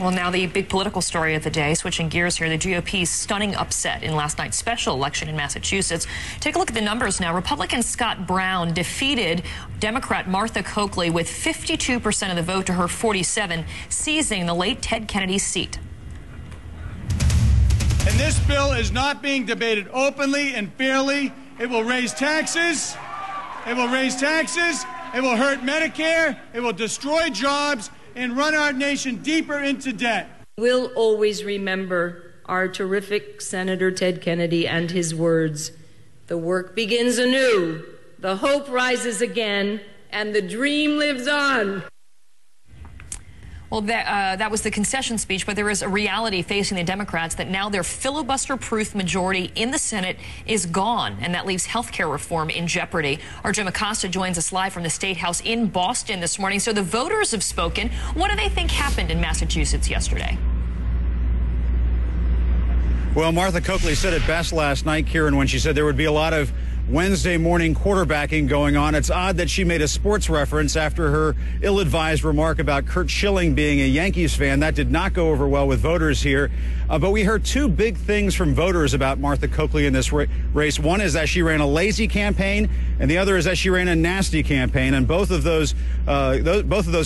Well, now the big political story of the day, switching gears here, the GOP's stunning upset in last night's special election in Massachusetts. Take a look at the numbers now. Republican Scott Brown defeated Democrat Martha Coakley with 52% of the vote to her 47, seizing the late Ted Kennedy's seat. And this bill is not being debated openly and fairly. It will raise taxes. It will raise taxes. It will hurt Medicare. It will destroy jobs and run our nation deeper into debt. We'll always remember our terrific Senator Ted Kennedy and his words, "The work begins anew, the hope rises again, and the dream lives on." Well, that was the concession speech, but there is a reality facing the Democrats that now their filibuster-proof majority in the Senate is gone, and that leaves health care reform in jeopardy. Our Jim Acosta joins us live from the State House in Boston this morning. So the voters have spoken. What do they think happened in Massachusetts yesterday? Well, Martha Coakley said it best last night, Kieran, when she said there would be a lot of Wednesday morning quarterbacking going on. It's odd that she made a sports reference after her ill-advised remark about Curt Schilling being a Yankees fan. That did not go over well with voters here. But we heard two big things from voters about Martha Coakley in this race. One is that she ran a lazy campaign, and the other is that she ran a nasty campaign. And both of those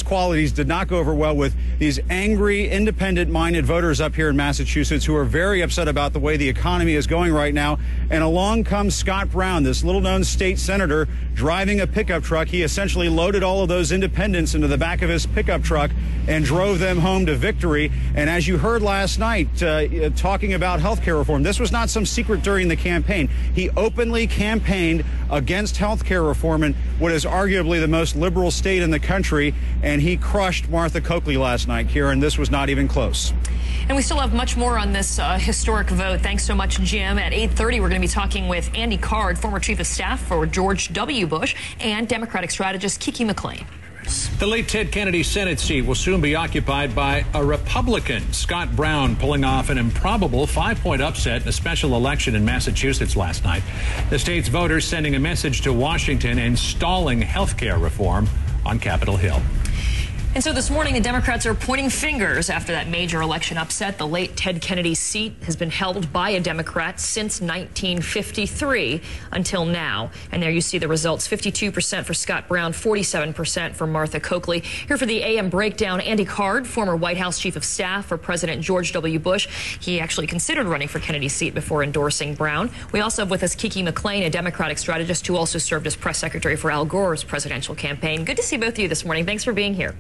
qualities did not go over well with these angry, independent-minded voters up here in Massachusetts who are very upset about the way the economy is going right now. And along comes Scott Brown, this little-known state senator, driving a pickup truck. He essentially loaded all of those independents into the back of his pickup truck and drove them home to victory. And as you heard last night, talking about health care reform, this was not some secret during the campaign. He openly campaigned against health care reform in what is arguably the most liberal state in the country, and he crushed Martha Coakley last night, Kieran. This was not even close. And we still have much more on this historic vote. Thanks so much, Jim. At 8:30, we're going to be talking with Andy Card, former chief of staff for George W. Bush, and Democratic strategist Kiki McLean. The late Ted Kennedy Senate seat will soon be occupied by a Republican. Scott Brown pulling off an improbable 5-point upset in a special election in Massachusetts last night. The state's voters sending a message to Washington and stalling health care reform on Capitol Hill. And so this morning, the Democrats are pointing fingers after that major election upset. The late Ted Kennedy's seat has been held by a Democrat since 1953 until now. And there you see the results, 52% for Scott Brown, 47% for Martha Coakley. Here for the AM breakdown, Andy Card, former White House chief of staff for President George W. Bush. He actually considered running for Kennedy's seat before endorsing Brown. We also have with us Kiki McLean, a Democratic strategist who also served as press secretary for Al Gore's presidential campaign. Good to see both of you this morning. Thanks for being here.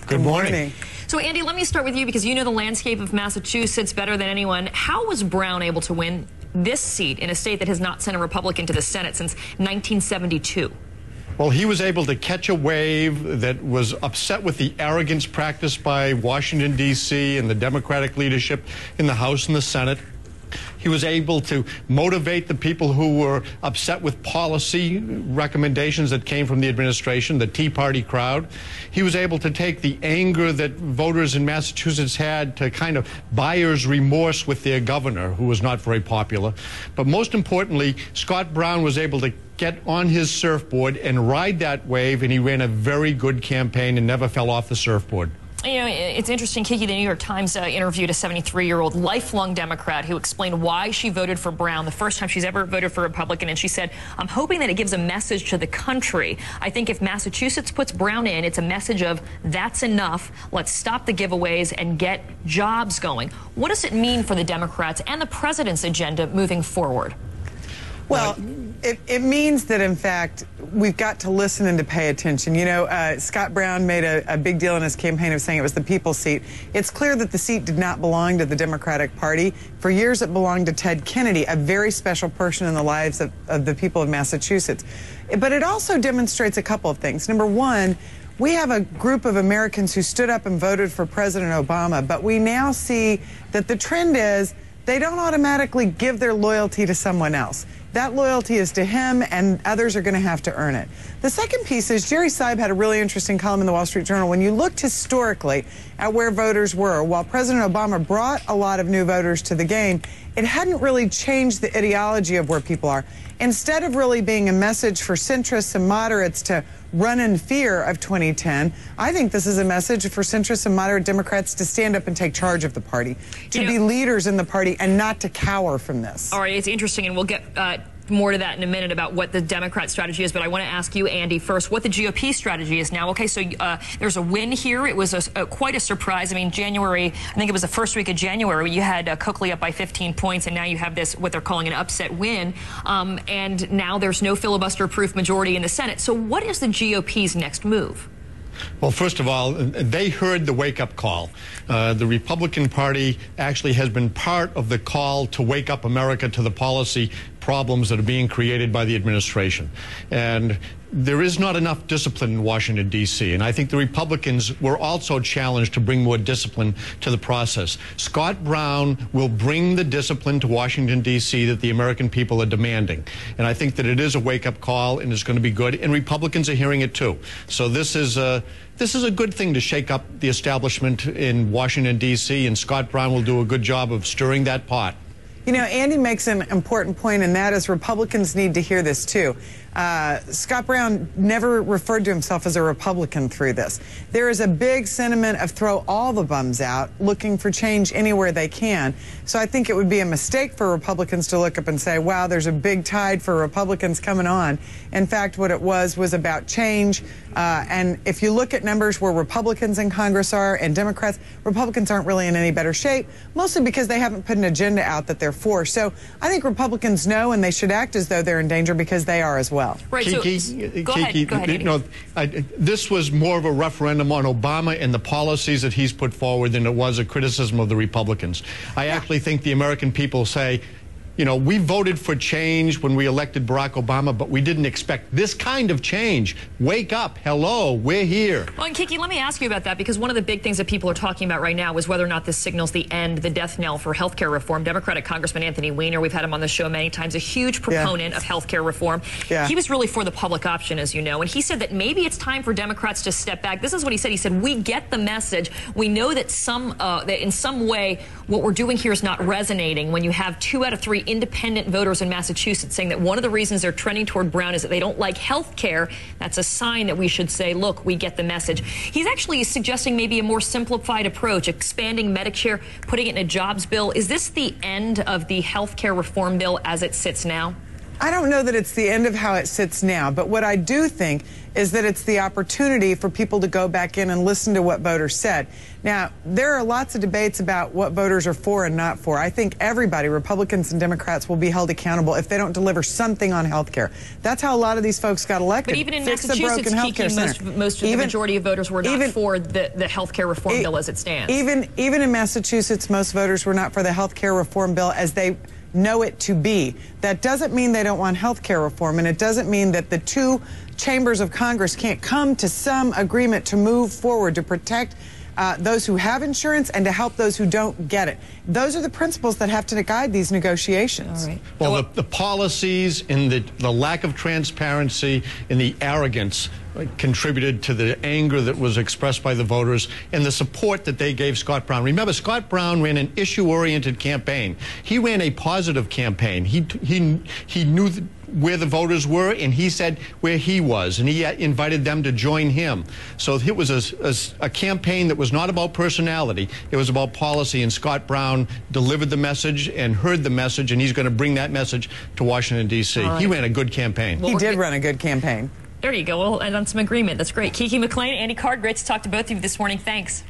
Good morning. So, Andy, let me start with you because you know the landscape of Massachusetts better than anyone. How was Brown able to win this seat in a state that has not sent a Republican to the Senate since 1972? Well, he was able to catch a wave that was upset with the arrogance practiced by Washington, D.C. and the Democratic leadership in the House and the Senate. He was able to motivate the people who were upset with policy recommendations that came from the administration, the Tea Party crowd. He was able to take the anger that voters in Massachusetts had to kind of buyer's remorse with their governor, who was not very popular. But most importantly, Scott Brown was able to get on his surfboard and ride that wave, and he ran a very good campaign and never fell off the surfboard. You know, it's interesting, Kiki, the New York Times interviewed a 73-year-old lifelong Democrat who explained why she voted for Brown the first time she's ever voted for Republican. And she said, "I'm hoping that it gives a message to the country. I think if Massachusetts puts Brown in, it's a message of that's enough. Let's stop the giveaways and get jobs going." What does it mean for the Democrats and the president's agenda moving forward? Well, it means that, in fact, we've got to listen and to pay attention. You know, Scott Brown made a big deal in his campaign of saying it was the people's seat. It's clear that the seat did not belong to the Democratic Party. For years, it belonged to Ted Kennedy, a very special person in the lives of the people of Massachusetts. But it also demonstrates a couple of things. Number one, we have a group of Americans who stood up and voted for President Obama, but we now see that the trend is they don't automatically give their loyalty to someone else. That loyalty is to him, and others are going to have to earn it. The The second piece is Jerry Seib had a really interesting column in the Wall Street Journal. When you looked historically at where voters were, while President Obama brought a lot of new voters to the game, it hadn't really changed the ideology of where people are. Instead of really being a message for centrists and moderates to run in fear of 2010, I think this is a message for centrists and moderate Democrats to stand up and take charge of the party, to be leaders in the party and not to cower from this. All right, it's interesting, and we'll get more to that in a minute about what the Democrat strategy is, but I want to ask you, Andy, first, what the GOP strategy is now. Okay, so there's a win here. It was quite a surprise. I mean, January, I think it was the first week of January, you had Coakley up by 15 points, and now you have this, what they're calling an upset win, and now there's no filibuster-proof majority in the Senate. So what is the GOP's next move? Well, first of all, they heard the wake-up call. The Republican Party actually has been part of the call to wake up America to the policy problems that are being created by the administration. And there is not enough discipline in Washington, D.C., and I think the Republicans were also challenged to bring more discipline to the process. Scott Brown will bring the discipline to Washington, D.C. that the American people are demanding. And I think that it is a wake-up call, and it's going to be good, and Republicans are hearing it too. So this is a good thing to shake up the establishment in Washington, D.C., and Scott Brown will do a good job of stirring that pot. You know, Andy makes an important point, and that is Republicans need to hear this, too. Scott Brown never referred to himself as a Republican through this. There is a big sentiment of throw all the bums out, looking for change anywhere they can. So I think it would be a mistake for Republicans to look up and say, wow, there's a big tide for Republicans coming on. In fact, what it was about change. And if you look at numbers where Republicans in Congress are and Democrats, Republicans aren't really in any better shape, mostly because they haven't put an agenda out that they're for. So I think Republicans know, and they should act as though they're in danger, because they are as well. Right, Kiki, go ahead, you know, this was more of a referendum on Obama and the policies that he's put forward than it was a criticism of the Republicans. I actually think the American people say, you know, we voted for change when we elected Barack Obama, but we didn't expect this kind of change. Wake up. Hello, we're here. Well, and Kiki, let me ask you about that, because one of the big things that people are talking about right now is whether or not this signals the end, the death knell for health care reform. Democratic Congressman Anthony Weiner, we've had him on the show many times, a huge proponent of health care reform. He was really for the public option, as you know, and he said that maybe it's time for Democrats to step back. This is what he said. He said, we get the message. We know that that in some way what we're doing here is not resonating when you have 2 out of 3 independent voters in Massachusetts saying that one of the reasons they're trending toward Brown is that they don't like health care. That's a sign that we should say, look, we get the message. He's actually suggesting maybe a more simplified approach, expanding Medicare, putting it in a jobs bill. Is this the end of the health care reform bill as it sits now? I don't know that it's the end of how it sits now, but what I do think is that it's the opportunity for people to go back in and listen to what voters said. Now, there are lots of debates about what voters are for and not for. I think everybody, Republicans and Democrats, will be held accountable if they don't deliver something on health care. That's how a lot of these folks got elected. But even in Massachusetts, most of the majority of voters were not for the health care reform bill as it stands. Even in Massachusetts, most voters were not for the health care reform bill as they know it to be. That doesn't mean they don't want health care reform, and it doesn't mean that the 2 chambers of Congress can't come to some agreement to move forward to protect those who have insurance and to help those who don't get it. Those are the principles that have to guide these negotiations. All right. Well, the policies and the lack of transparency and the arrogance contributed to the anger that was expressed by the voters and the support that they gave Scott Brown. Remember, Scott Brown ran an issue-oriented campaign. He ran a positive campaign. He knew where the voters were, and he said where he was, and he invited them to join him. So it was a campaign that was not about personality. It was about policy, and Scott Brown delivered the message and heard the message, and he's going to bring that message to Washington, D.C. Right. He ran a good campaign. He did run a good campaign. There you go. We'll end on some agreement. That's great. Kiki McLean, Andy Card, great to talk to both of you this morning. Thanks.